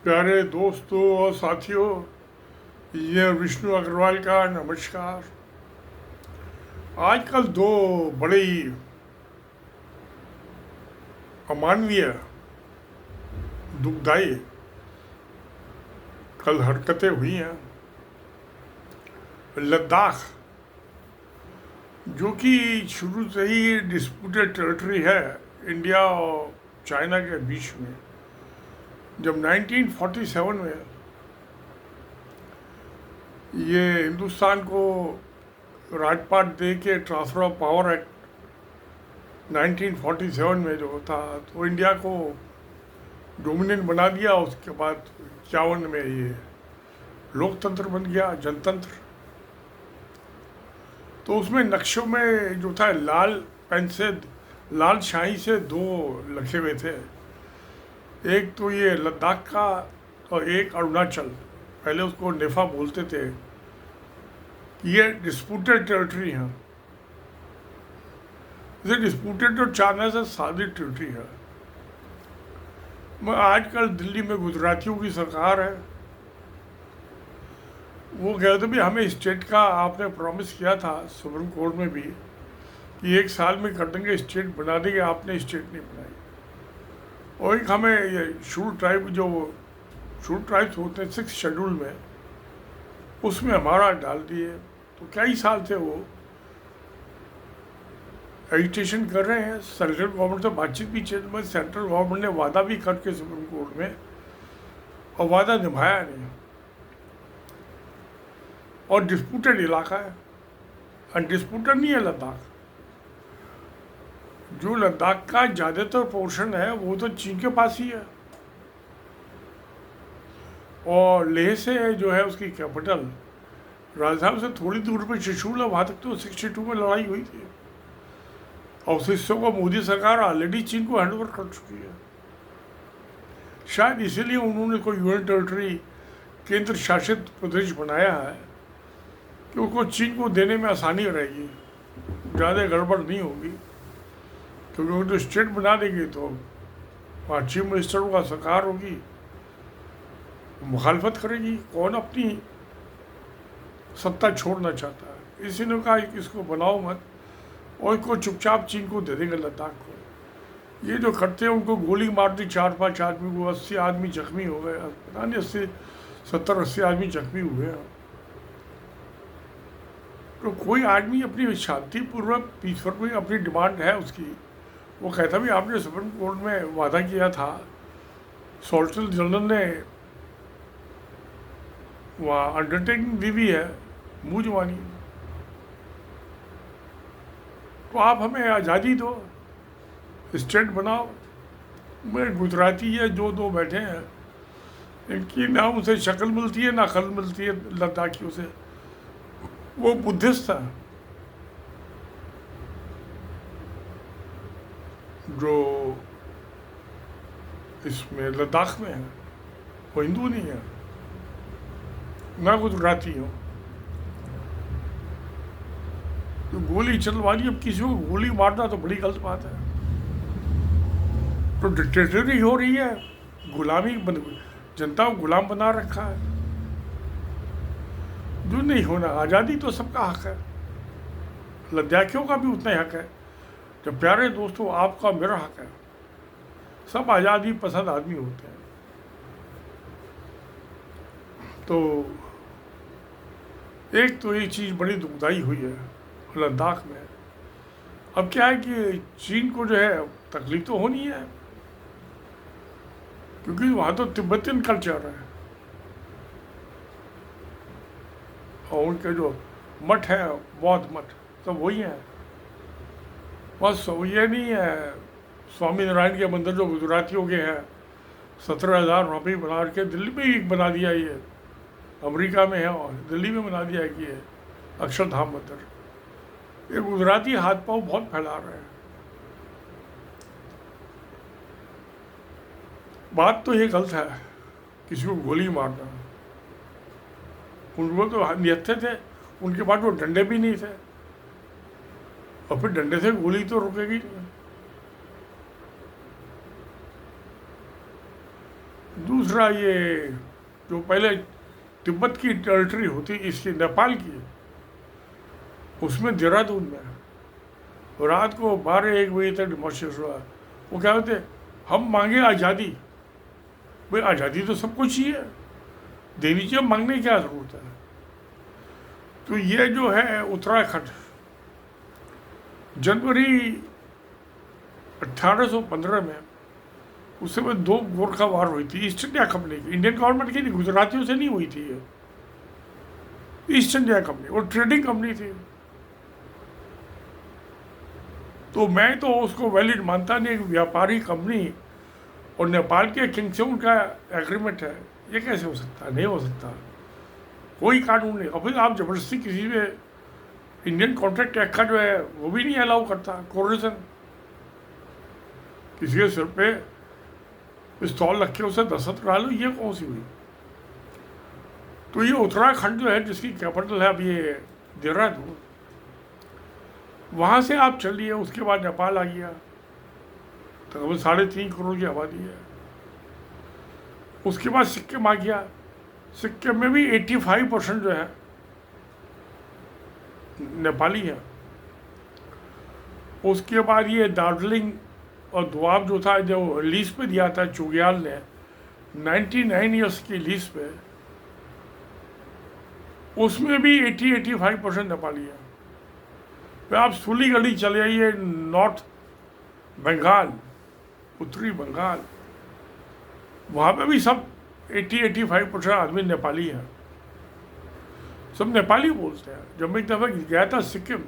प्यारे दोस्तों और साथियों, ये विष्णु अग्रवाल का नमस्कार। आजकल दो बड़ी अमानवीय, दुखदाई कल हरकतें हुई हैं। लद्दाख, जो कि शुरू से ही डिस्प्यूटेड टेरिटरी है इंडिया और चाइना के बीच में, जब 1947 में ये हिंदुस्तान को राजपाट दे के ट्रांसफर ऑफ पावर एक्ट 1947 में जो था, तो इंडिया को डोमिनेंट बना दिया। उसके बाद 51 में ये लोकतंत्र बन गया, जनतंत्र। तो उसमें नक्शों में जो था लाल पेन से, लाल शाही से दो लिखे हुए थे, एक तो ये लद्दाख का और एक अरुणाचल। पहले उसको नेफा बोलते थे। ये डिस्प्यूटेड टेरिटरी है। ये डिस्प्यूटेड और चाइना से शादी टेरिटरी है। मैं आजकल दिल्ली में गुजरातियों की सरकार है, वो कहते भी हमें स्टेट का आपने प्रॉमिस किया था सुप्रीम कोर्ट में भी कि 1 साल में कर देंगे, स्टेट बना देंगे, आपने स्टेट नहीं बनाई। और एक हमें ये शेड्यूल ट्राइब, जो शेड्यूल ट्राइब्स होते हैं 6 शेड्यूल में, उसमें हमारा डाल दिए। तो कई साल से वो एजिटेशन कर रहे हैं। सेंट्रल गवर्नमेंट से बातचीत भी चल रही है। सेंट्रल गवर्नमेंट ने वादा भी करके सुप्रीम कोर्ट में, और वादा निभाया नहीं। और डिस्प्यूटेड इलाका है, अनडिस्प्यूटेड नहीं है लद्दाख। जो लद्दाख का ज़्यादातर पोर्शन है वो तो चीन के पास ही है, और लेह से जो है उसकी कैपिटल, राजधानी से थोड़ी दूर पे त्रिशूल है, वहाँ तक तो 62 में लड़ाई हुई थी। और उस हिस्से को मोदी सरकार ऑलरेडी चीन को हैंड ओवर कर चुकी है। शायद इसीलिए उन्होंने कोई यूनियन टेरिटरी, केंद्र शासित प्रदेश बनाया है कि उसको चीन को देने में आसानी रहेगी, ज़्यादा गड़बड़ नहीं होगी। क्योंकि वो तो स्टेट बना देंगे तो वहाँ चीफ मिनिस्टर का सरकार होगी, मुखालफत करेगी। कौन अपनी सत्ता छोड़ना चाहता है? इसी ने कहा इसको बनाओ मत, और इसको चुपचाप चीन को दे देंगे लद्दाख को। ये जो करते हैं उनको गोली मार दी 4-5 आदमी को, 80 आदमी जख्मी हो गए। पता नहीं 70-80 आदमी जख्मी हुए हैं। तो कोई आदमी अपनी शांतिपूर्वक पीसफुल अपनी डिमांड है उसकी, वो कहता भी आपने सुप्रीम कोर्ट में वादा किया था, सॉलिसिटर जनरल ने वहाँ अंडरटेकिंग दी भी है, मुँह जुबानी। तो आप हमें आज़ादी दो, स्टेट बनाओ। मैं गुजराती है जो दो बैठे हैं, इनकी ना उनसे शक्ल मिलती है ना अकल मिलती है लद्दाखियों से। वो बुद्धिस्ट था, जो इसमें लद्दाख में है, वो हिंदू नहीं है ना गुजराती हो। तो गोली चलवानी, अब किसी को गोली मारना तो बड़ी गलत बात है। तो डिक्टेटरी हो रही है, गुलामी बन, जनता को गुलाम बना रखा है। जो नहीं होना, आज़ादी तो सबका हक है, लद्दाखियों का भी उतना ही हक है। तो प्यारे दोस्तों, आपका मेरा हक है। सब आज़ादी पसंद आदमी होते हैं। तो एक तो ये चीज़ बड़ी दुखदाई हुई है लद्दाख में। अब क्या है कि चीन को जो है तकलीफ तो होनी है, क्योंकि वहाँ तो तिब्बतियन कल्चर है, और उनके जो मठ है, बौद्ध मठ, तो वही है। बस ये नहीं है स्वामी नारायण के मंदिर जो गुजरातियों के हैं, 17,000 वहाँ पर बना के, दिल्ली में ही बना दिया, ये अमेरिका में है और दिल्ली में बना दिया है कि ये अक्षरधाम मंदिर। ये गुजराती हाथ पांव बहुत फैला रहे हैं। बात तो ये गलत है किसी को गोली मारना। उनको तो निहत्थे थे, उनके पास वो डंडे भी नहीं थे, और फिर डंडे से गोली तो रुकेगी नहीं। दूसरा ये जो पहले तिब्बत की टेरिटरी होती इसकी नेपाल की, उसमें देहरादून में रात को 12-1 बजे तक डेमोन्स्ट्रेशन हुआ। वो क्या होते, हम मांगे आज़ादी। भाई आज़ादी तो सबको चाहिए, देनी चाहिए, मांगने की क्या ज़रूरत है। तो ये जो है उत्तराखंड, जनवरी 1815 में उस समय 2 गोरखा वार हुई थी ईस्ट इंडिया कंपनी की, इंडियन गवर्नमेंट की नहीं, गुजरातियों से नहीं हुई थी ये। ईस्ट इंडिया कंपनी और ट्रेडिंग कंपनी थी। तो मैं तो उसको वैलिड मानता नहीं, एक व्यापारी कंपनी और नेपाल के किंग से उनका एग्रीमेंट है, ये कैसे हो सकता है? नहीं हो सकता, कोई कानून नहीं। और फिर आप जबरदस्ती किसी में, इंडियन कॉन्ट्रैक्ट एक्ट का जो है वो भी नहीं अलाउ करता कोर्डिनेशन। किसी के सिर पे पिस्तौल रख के उसे दस्तखत करा लो, ये कौन सी हुई? तो ये उत्तराखंड जो है जिसकी कैपिटल है अब ये देहरादून, वहाँ से आप चलिए, उसके बाद नेपाल आ गया, तकरीबन 3.5 करोड़ की आबादी है। उसके बाद सिक्किम आ गया, सिक्किम में भी 85% जो है नेपाली है। उसके बाद ये दार्जिलिंग और दोआब जो था, जो लीज पे दिया था चुग्याल ने 99 ईयर्स की लीज पे, उसमें भी 80-85% नेपाली है। फिर आप सुली गली चले आइए, नॉर्थ बंगाल, उत्तरी बंगाल, वहाँ पे भी सब 80-85% आदमी नेपाली हैं, सब नेपाली बोलते हैं। जब मैं एक दफ़ा गया था सिक्किम,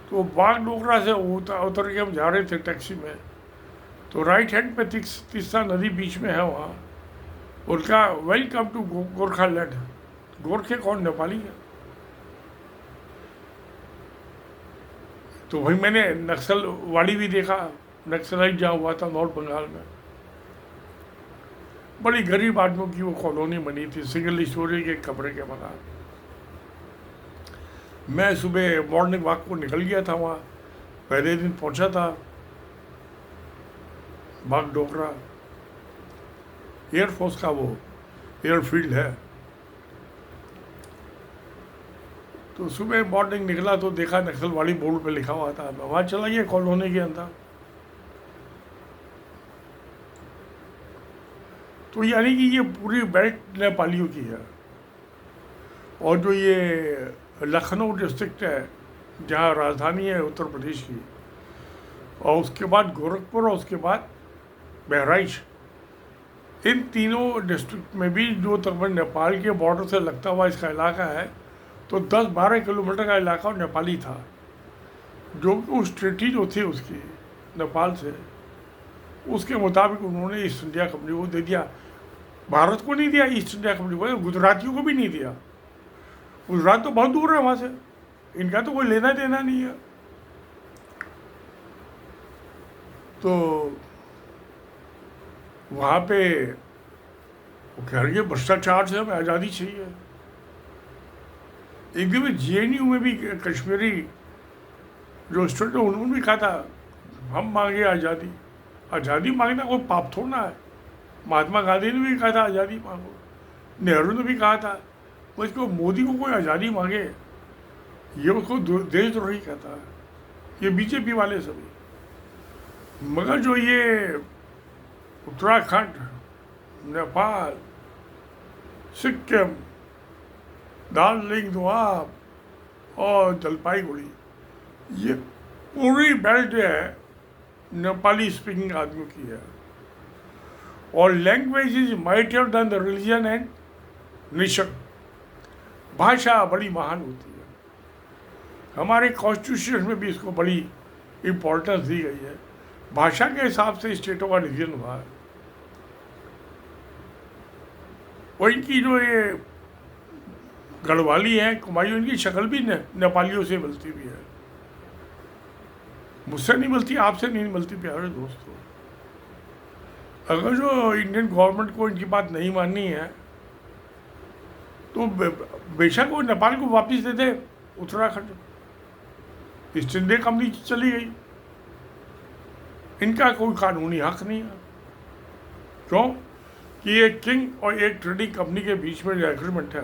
तो बागडोगरा से उतर के हम जा रहे थे टैक्सी में, तो राइट हैंड पे तीस्ता नदी बीच में है, वहाँ उनका वेलकम टू गोरखालैंड। गोरखे कौन? नेपाली है। तो वही मैंने नक्सलवाड़ी भी देखा, नक्सलाइट जहाँ हुआ था नॉर्थ बंगाल में, बड़ी गरीब आदमियों की वो कॉलोनी बनी थी, सिंगल स्टोरी के कमरे के मकान। मैं सुबह मॉर्निंग वॉक को निकल गया था वहाँ, पहले दिन पहुँचा था बागडोगरा, एयरफोर्स का वो एयरफील्ड है। तो सुबह मॉर्निंग निकला तो देखा नक्सलवाड़ी बोर्ड पे लिखा हुआ था, मैं वहाँ चला गया कॉलोनी के अंदर। तो यानी कि ये पूरी बेल्ट नेपालियों की है। और जो ये लखनऊ डिस्ट्रिक्ट है, जहाँ राजधानी है उत्तर प्रदेश की, और उसके बाद गोरखपुर और उसके बाद बहराइच, इन तीनों डिस्ट्रिक्ट में भी जो तकरीबन नेपाल के बॉर्डर से लगता हुआ इसका इलाका है, तो 10-12 किलोमीटर का इलाका नेपाली था, जो उस ट्रीटी जो थी उसकी नेपाल से, उसके मुताबिक उन्होंने ईस्ट इंडिया कंपनी को दे दिया। भारत को नहीं दिया ईस्ट इंडिया कंपनी को, गुजरातियों को भी नहीं दिया। गुजरात तो बहुत दूर है वहाँ से, इनका तो कोई लेना देना नहीं है। तो वहाँ पे वो कह रही है भ्रष्टाचार से हमें आज़ादी चाहिए। एक दिन में JNU में भी कश्मीरी जो स्टूडेंट, उन्होंने भी कहा था हम मांगे आज़ादी। आज़ादी मांगना कोई पाप थोड़ा है। महात्मा गांधी ने भी कहा था आज़ादी मांगो, नेहरू ने भी कहा था। मुझको मोदी को कोई आज़ादी मांगे, ये उसको देशद्रोही कहता है, ये BJP वाले सभी। मगर जो ये उत्तराखंड, नेपाल, सिक्किम, दार्जिलिंग, दोआब और जलपाईगुड़ी, ये पूरी बेल्ट जो है नेपाली स्पीकिंग आदमियों की है। और language is mightier than the religion and nation. भाषा बड़ी महान होती है। हमारे कॉन्स्टिट्यूशन में भी इसको बड़ी इम्पोर्टेंस दी गई है। भाषा के हिसाब से स्टेटों का डिवीजन हुआ है। और इनकी जो ये गढ़वाली है, कुमायूं, इनकी शक्ल भी नेपालियों से मिलती भी है। मुझसे नहीं मिलती, आपसे नहीं मिलती प्यारे दोस्तों। अगर जो इंडियन गवर्नमेंट को इनकी बात नहीं माननी है तो बेशक वो नेपाल को वापस दे दे उत्तराखंड, ईस्ट इंडिया कंपनी चली गई, इनका कोई कानूनी हक नहीं है। क्यों कि एक किंग और एक ट्रेडिंग कंपनी के बीच में जो एग्रीमेंट है,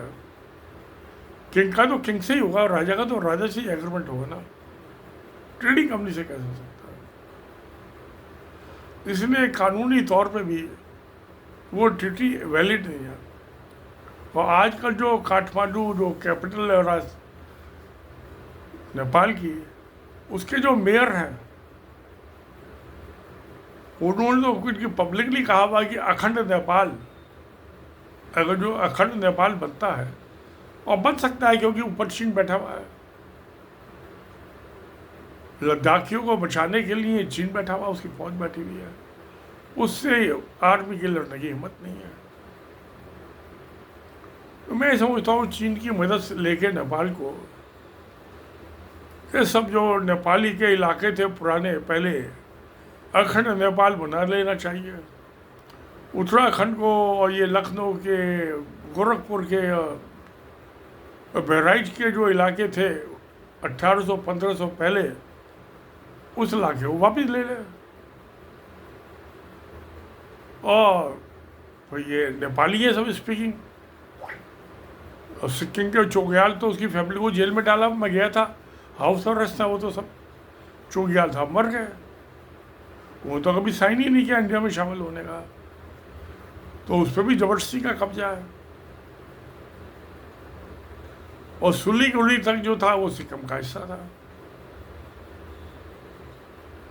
किंग का तो किंग से ही होगा और राजा का तो राजा से ही एग्रीमेंट होगा ना, ट्रेडिंग कंपनी से कैसे हो सकता है। इसलिए कानूनी तौर पे भी वो ट्रीटी वैलिड नहीं है। और आजकल जो काठमांडू जो कैपिटल है नेपाल की, उसके जो मेयर हैं उन्होंने तो उनकी पब्लिकली कहा हुआ कि अखंड नेपाल, अगर जो अखंड नेपाल बनता है, और बन सकता है क्योंकि ऊपर चीन बैठा हुआ है, लद्दाखियों को बचाने के लिए चीन बैठा हुआ, उसकी फौज बैठी हुई है, उससे आर्मी की लड़ने की हिम्मत नहीं है। तो मैं समझता हूँ चीन की मदद से लेके नेपाल को, ये सब जो नेपाली के इलाके थे पुराने, पहले अखंड नेपाल बना लेना चाहिए। उत्तराखंड को और ये लखनऊ के, गोरखपुर के, बहराइच के जो इलाके थे 1800-1500 पहले, उस इलाके को वापस ले लें। और तो ये नेपाली है सब स्पीकिंग। और सिक्किम के चोग्याल तो उसकी फैमिली को जेल में डाला, मैं गया था, हाउस अरेस्ट था, वो तो सब चोग्याल था, मर गए, वो तो कभी साइन ही नहीं किया इंडिया में शामिल होने का, तो उस पर भी जबरदस्ती का कब्जा है। और सिलीगुड़ी तक जो था वो सिक्किम का हिस्सा था,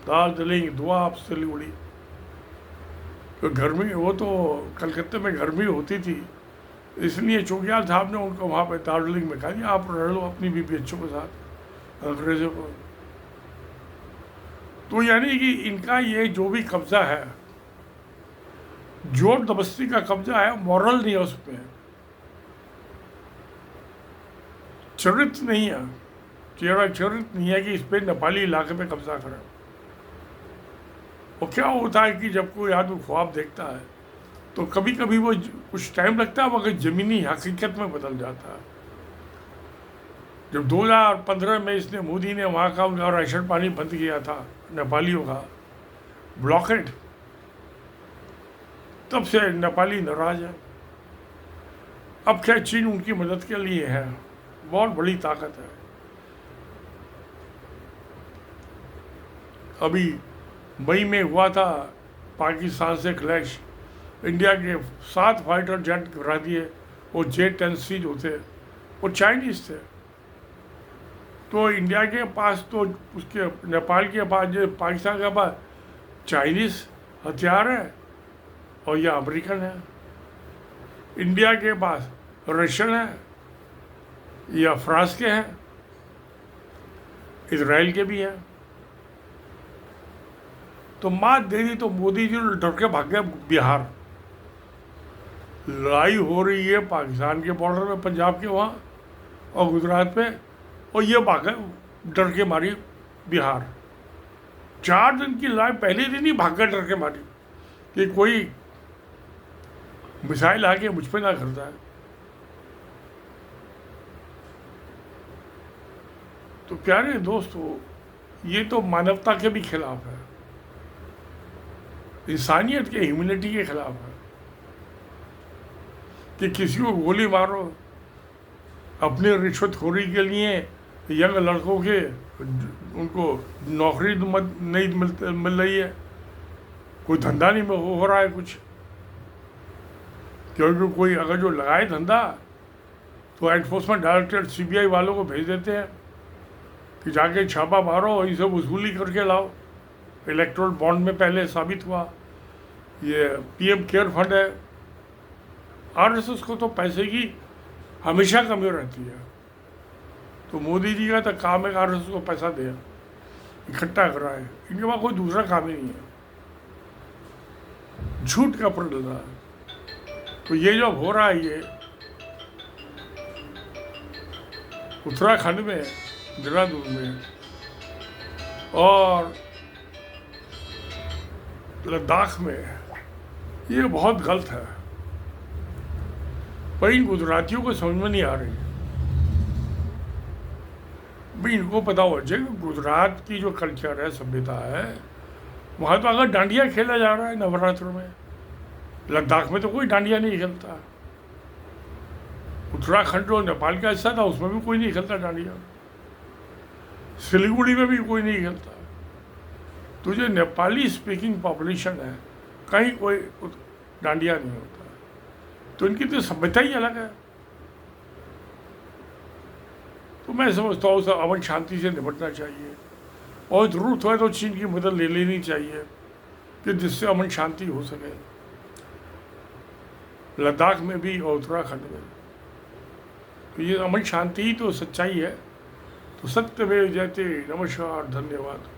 दार्जिलिंग, दुआब, सिलीगुड़ी। तो गर्मी, वो तो कलकत्ते में गर्मी होती थी, इसलिए चोग्याल साहब ने उनको वहाँ पे दार्जिलिंग में कहा कि आप रह लो अपनी बीपीएचओ के साथ अंग्रेजों को। तो यानी कि इनका ये जो भी कब्जा है, जोर जबरदस्ती का कब्जा है, मॉरल नहीं है उसमें, चरित्र नहीं है, चरित्र नहीं है कि इस पर नेपाली इलाके में कब्जा करें। और क्या होता है कि जब कोई आदमी ख्वाब देखता है तो कभी कभी वो कुछ टाइम लगता है, मगर ज़मीनी हकीकत में बदल जाता है। जब 2015 में इसने, मोदी ने वहाँ का उनका राशन पानी बंद किया था नेपालियों का, ब्लॉकेड, तब से नेपाली नाराज है। अब क्या चीन उनकी मदद के लिए है, बहुत बड़ी ताकत है। अभी मई में हुआ था पाकिस्तान से क्लैश, इंडिया के 7 फाइटर जेट गिरा दिए, वो J-10C जो थे वो चाइनीज़ थे। तो इंडिया के पास तो, उसके नेपाल के पास, जो पाकिस्तान के पास चाइनीज़ हथियार है और या अमेरिकन है, इंडिया के पास रशियन है या फ्रांस के हैं, इजराइल के भी हैं। तो मात दे दी तो मोदी जी डर के भाग गए बिहार। लड़ाई हो रही है पाकिस्तान के बॉर्डर में, पंजाब के वहाँ और गुजरात पे, और ये भाग गए डर के मारी बिहार। 4 दिन की लड़ाई, पहले दिन ही भाग गए डर के मारी कि कोई मिसाइल आके मुझ पे ना करता है। तो प्यारे दोस्तों, ये तो मानवता के भी खिलाफ है, इंसानियत के, ह्यूमैनिटी के खिलाफ है कि किसी को गोली मारो अपने रिश्वतखोरी के लिए। यंग लड़कों के, उनको नौकरी नहीं मिल रही है, कोई धंधा नहीं हो रहा है कुछ, क्योंकि कोई अगर जो लगाए धंधा तो एनफोर्समेंट डायरेक्टरेट CBI वालों को भेज देते हैं कि जाके छापा मारो और इसे वसूली करके लाओ। इलेक्ट्रोल बॉन्ड में पहले साबित हुआ, ये PM केयर फंड है। RSS को तो पैसे की हमेशा कमी रहती है, तो मोदी जी का तो काम है RSS को पैसा दे, इकट्ठा कराए, इनके पास कोई दूसरा काम ही नहीं है, झूठ का प्रदर्शन है। तो ये जो हो रहा है, ये उत्तराखंड में, देहरादून में और लद्दाख में, ये बहुत गलत है। पर इन गुजरातियों को समझ में नहीं आ रही। भाई इनको पता हो जाए कि गुजरात की जो कल्चर है, सभ्यता है, वहाँ तो अगर डांडिया खेला जा रहा है नवरात्र में, लद्दाख में तो कोई डांडिया नहीं खेलता। उत्तराखंड और नेपाल का हिस्सा था, उसमें भी कोई नहीं खेलता डांडिया। सिलीगुड़ी में भी कोई नहीं खेलता। तो जो नेपाली स्पीकिंग पॉपुलेशन है, कहीं कोई डांडिया नहीं होता। तो इनकी तो सभ्यता ही अलग है। तो मैं समझता हूँ सब अमन शांति से निपटना चाहिए, और ज़रूरत हो तो चीन की मदद ले लेनी चाहिए कि जिससे अमन शांति हो सके, लद्दाख में भी और उत्तराखंड में। तो ये अमन शांति ही तो सच्चाई है। तो सत्य में जयते। नमस्कार, धन्यवाद।